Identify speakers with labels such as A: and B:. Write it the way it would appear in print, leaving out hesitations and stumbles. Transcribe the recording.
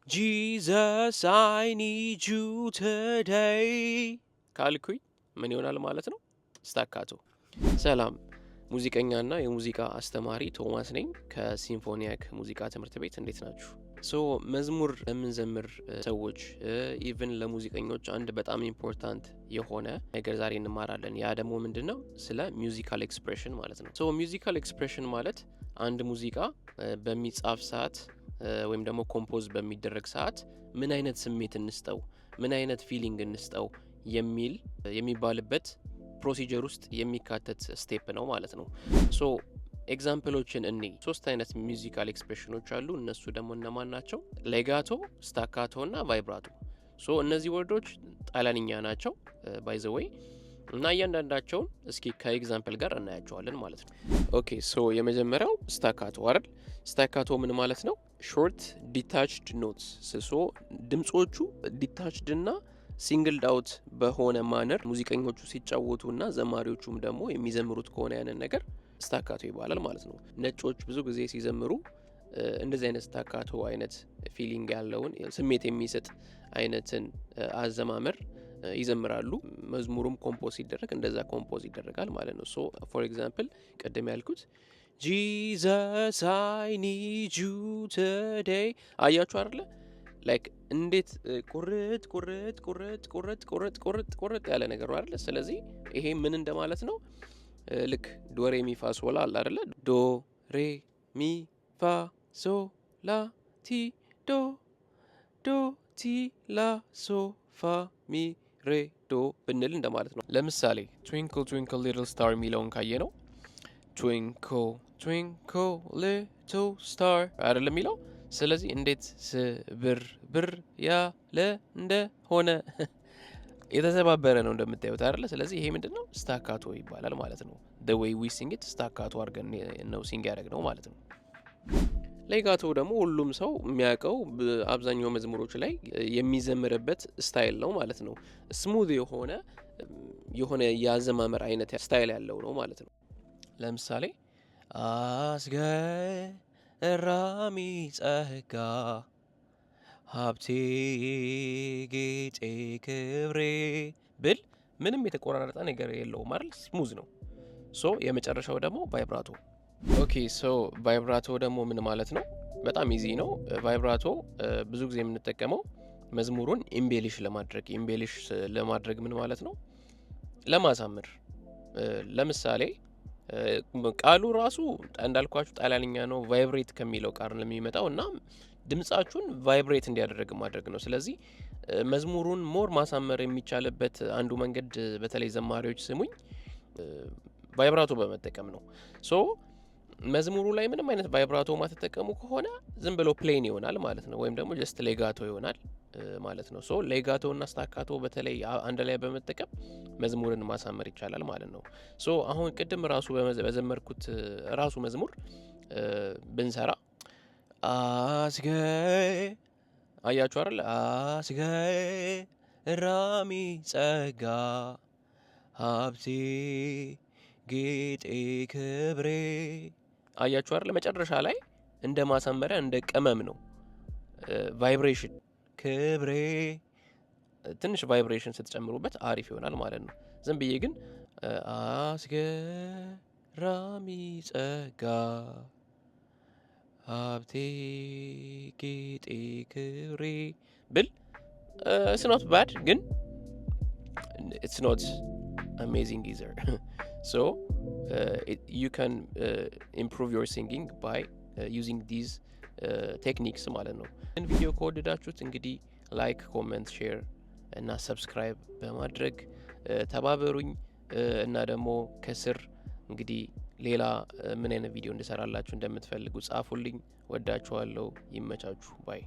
A: Jesus I need you today ካልኩኝ ምን ይሆናል ማለት ነው? ስታካቶ። ሰላም ሙዚቀኛና የሙዚቃ አስተማሪ ቶማስ ነኝ ከሲምፎኒያክ ሙዚቃ ትምህርት ቤት። እንዴት ናችሁ? መዝሙር ለምንዘምር ሰዎች ኢቭን ለሙዚቀኞች አንድ በጣም ኢምፖርታንት የሆነ ነገር ዛሬ እንማራለን። ያ ደግሞ ምንድነው? ስለ ሚውዚካል ኤክስፕሬሽን ማለት ነው። ሚውዚካል ኤክስፕሬሽን ማለት አንድ ሙዚቃ በሚጻፍ ሰዓት ወይም ደግሞ ኮምፖዝ በሚደረግ ሰዓት ምን አይነት ስሜት እንስጠው፣ ምን አይነት ፊሊንግ እንስጠው የሚባልበት ፕሮሲጀር ውስጥ የሚካተት ስቴፕ ነው ማለት ነው። ኤግዛምፕሎችን እኔ 3 አይነት ሚውዚካል ኤክስፕሬሽኖች አሉ። እነሱ ደግሞ እነማን ናቸው? ሌጋቶ፣ ስታካቶ እና ቫይብራቶ። እነዚህ ወርዶች ጣሊያንኛ ናቸው ባይ ዘ ዌይ እና እያንዳንዳቸውን እስኪ ከኤግዛምፕል ጋር እናያቸዋለን ማለት ነው። ኦኬ የመጀመሪያው ስታካቶ አይደል? ስታካቶ ምን ማለት ነው? ሾርት ዲታችድ ኖትስ። ድምጾቹ ዲታችድ እና ሲንግልድ አውት በሆነ ማነር ሙዚቀኞቹ ሲጫወቱ እና ዘማሪዎቹም ደግሞ የሚዘምሩት ከሆነ ያንን ነገር ስታካቶ ይባላል ማለት ነው። ነጮች ብዙ ጊዜ ሲዘምሩ እንደዚህ አይነት ስታካቶ አይነት ፊሊንግ ያለውን ስሜት የሚሰጥ አይነትን አዘማመር ይዘምራሉ። መዝሙሩም ኮምፖዝ ሲደረግ እንደዛ ኮምፖዝ ይደረጋል ማለት ነው። ፎር ኤግዛምፕል ቅድም ያልኩት Jesus I need you today አያችሁ አይደለ? ላይክ እንዴት ቁርጥ ቁርጥ ቁርጥ ቁርጥ ቁርጥ ቁርጥ ቁርጥ ያለ ነገር ነው አይደለ? ስለዚህ ይሄ ምን እንደማለት ነው? ልክ ዶ ሬ ሚ ፋ ሶ ላ አለ አይደለ? ዶ ሬ ሚ ፋ ሶ ላ ቲ ዶ ዶ ቲ ላ ሶ ፋ ሚ ሬ ዶ ብንል እንደማለት ነው። ለምሳሌ ትዊንክል ትዊንክል ሊትል ስታር የሚለውን ካየ ነው ትዊንክል ትዊንክል ሊትል ስታር አይደለም የሚለው። ስለዚህ እንዴት ስብር ብር ያለ እንደሆነ የተሰባበረ ነው እንደምታዩት አይደለ? ስለዚህ ይሄ ምንድነው? ስታካቶ ይባላል ማለት ነው። the way we sing it ስታካቶ አድርገን ነው ሲንግ ያደረግነው ማለት ነው። ሌጋቶ ደግሞ ሁሉም ሰው የሚያውቀው አብዛኛው መዝሙሮች ላይ የሚዘምርበት ስታይል ነው ማለት ነው። ስሙዝ የሆነ የአዘማመር አይነት ስታይል ያለው ነው ማለት ነው። ለምሳሌ አስገራሚ ጸጋ ሀብቴ ጌጤ ክብሬ ብል ምንም የተቆራረጠ ነገር የለውም አይደል? ስሙዝ ነው። የመጨረሻው ደግሞ ቫይብራቶ። ኦኬ ቫይብራቶ ደግሞ ምን ማለት ነው? በጣም ኢዚ ነው። ቫይብራቶ ብዙ ጊዜ የምንጠቀመው መዝሙሩን ኢምቤሊሽ ለማድረግ ምን ማለት ነው? ለማሳመር። ለምሳሌ ቃሉ ራሱ እንዳልኳችሁ ጣሊያንኛ ነው። ቫይብሬት ከሚለው ቃል ነው የሚመጣው እና ድምጻችሁን ቫይብሬት እንዲያደርግ ማድረግ ነው። ስለዚህ መዝሙሩን ሞር ማሳመር የሚቻልበት አንዱ መንገድ በተለይ ዘማሪዎች ስሙኝ ቫይብራቶ በመጠቀም ነው። መዝሙሩ ላይ ምንም አይነት ቫይብራቶ ማትጠቀሙ ከሆነ ዝም ብሎ ፕሌን ይሆናል ማለት ነው፣ ወይም ደግሞ ጀስት ሌጋቶ ይሆናል ማለት ነው። ሌጋቶ እና ስታካቶ በተለይ አንድ ላይ በመጠቀም መዝሙርን ማሳመር ይቻላል ማለት ነው። አሁን ቅድም ራሱ በዘመርኩት ራሱ መዝሙር ብንሰራ አያችሁ አይደል? አስገራሚ ጸጋ ሀብቴ ጌጤ ክብሬ። አያችሁ አይደል? መጨረሻ ላይ እንደ ማሳመሪያ እንደ ቅመም ነው። ቫይብሬሽን ክብሬ ትንሽ ቫይብሬሽን ስትጨምሩበት አሪፍ ይሆናል ማለት ነው። ዝም ብዬ ግን አስገራሚ ጸጋ ሀብቴ ጌጤ ክብሬ ብል it's not bad, ግን it's not amazing either. You can improve your singing by using these techniques ማለት ነው። ቪዲዮ ከወደዳችሁት እንግዲህ ላይክ፣ ኮሜንት፣ ሼር እና ሰብስክራይብ በማድረግ ተባበሩኝ እና ደግሞ ከስር እንግዲህ ሌላ ምን አይነት ቪዲዮ እንድሰራላችሁ እንደምትፈልጉ ጻፉልኝ። ወዳችኋለሁ። ይመቻችሁ። ባይ